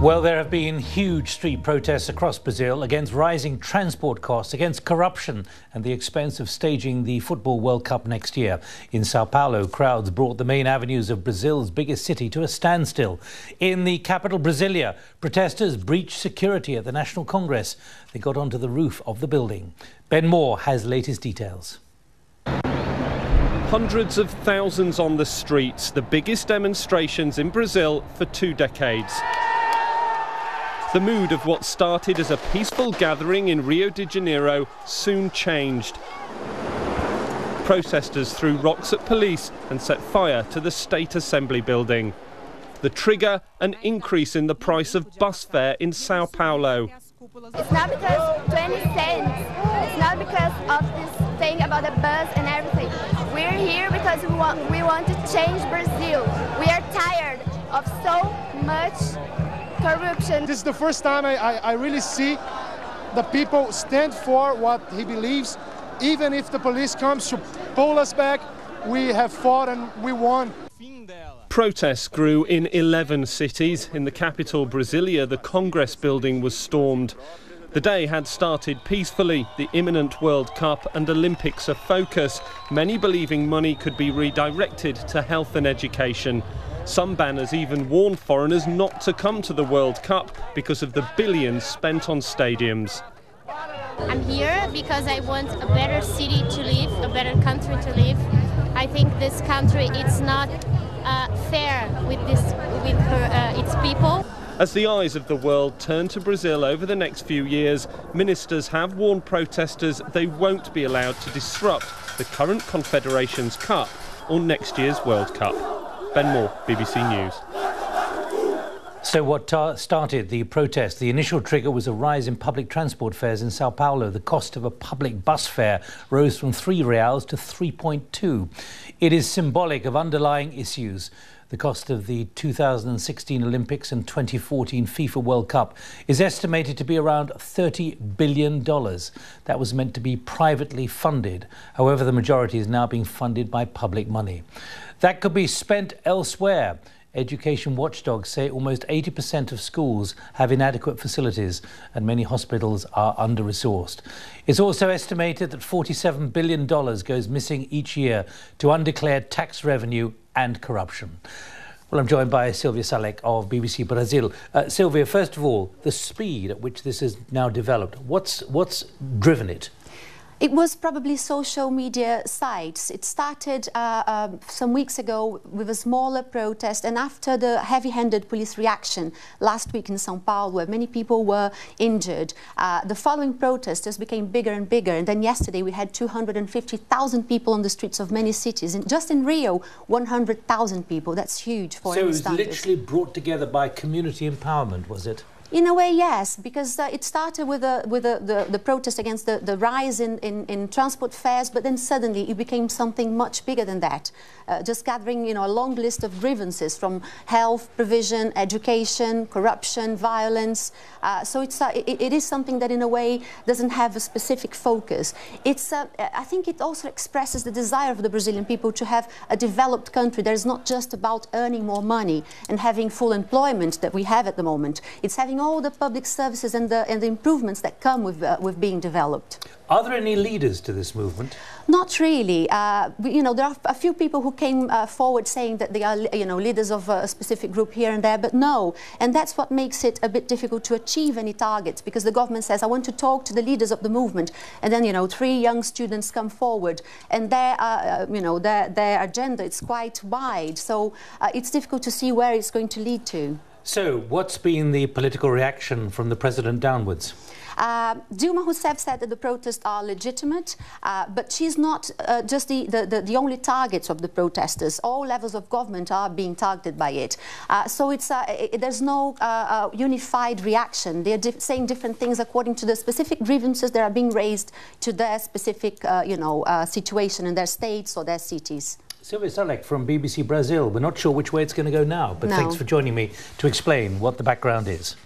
Well, there have been huge street protests across Brazil against rising transport costs, against corruption and the expense of staging the Football World Cup next year. In Sao Paulo, crowds brought the main avenues of Brazil's biggest city to a standstill. In the capital, Brasilia, protesters breached security at the National Congress. They got onto the roof of the building. Ben Moore has latest details. Hundreds of thousands on the streets, the biggest demonstrations in Brazil for 2 decades. The mood of what started as a peaceful gathering in Rio de Janeiro soon changed. Protesters threw rocks at police and set fire to the State Assembly building. The trigger, an increase in the price of bus fare in Sao Paulo. It's not because 20 cents, it's not because of this thing about the bus and everything. We're here because we want to change Brazil. We are tired of so much corruption. This is the first time I really see the people stand for what he believes. Even if the police comes to pull us back, we have fought and we won. Protests grew in 11 cities. In the capital, Brasilia, the Congress building was stormed. The day had started peacefully, the imminent World Cup and Olympics a focus, many believing money could be redirected to health and education. Some banners even warned foreigners not to come to the World Cup because of the billions spent on stadiums. I'm here because I want a better city to live, a better country to live. I think this country is not fair with its people. As the eyes of the world turn to Brazil over the next few years, ministers have warned protesters they won't be allowed to disrupt the current Confederations Cup or next year's World Cup. Ben Moore, BBC News. So what started the protest? The initial trigger was a rise in public transport fares in Sao Paulo. The cost of a public bus fare rose from 3 reals to 3.2. It is symbolic of underlying issues. The cost of the 2016 Olympics and 2014 FIFA World Cup is estimated to be around $30 billion. That was meant to be privately funded. However, the majority is now being funded by public money. That could be spent elsewhere. Education watchdogs say almost 80% of schools have inadequate facilities and many hospitals are under-resourced. It's also estimated that $47 billion goes missing each year to undeclared tax revenue and corruption. Well, I'm joined by Silvia Salek of BBC Brazil. Silvia, first of all, the speed at which this is now developed, what's driven it? It was probably social media sites. It started some weeks ago with a smaller protest, and after the heavy-handed police reaction last week in São Paulo, where many people were injured, the following protest just became bigger and bigger. And then yesterday we had 250,000 people on the streets of many cities. And just in Rio, 100,000 people. That's huge for So it was standards. literally brought together by community empowerment, was it? In a way, yes, because it started with the protest against the rise in transport fares, but then suddenly it became something much bigger than that. Just gathering, a long list of grievances from health, provision, education, corruption, violence. So it is something that, in a way, doesn't have a specific focus. I think it also expresses the desire of the Brazilian people to have a developed country that is not just about earning more money and having full employment that we have at the moment. It's having all the public services and the improvements that come with being developed. Are there any leaders to this movement? Not really. There are a few people who came forward saying that they are, leaders of a specific group here and there, but no. And that's what makes it a bit difficult to achieve any targets, because the government says, I want to talk to the leaders of the movement. And then, 3 young students come forward, and their agenda is quite wide. So it's difficult to see where it's going to lead to. So what's been the political reaction from the president downwards? Dilma Rousseff said that the protests are legitimate, but she's not just the only target of the protesters. All levels of government are being targeted by it. So there's no unified reaction. They're saying different things according to the specific grievances that are being raised to their specific situation in their states or their cities. Silvia Salek from BBC Brazil. We're not sure which way it's going to go now, but thanks for joining me to explain what the background is.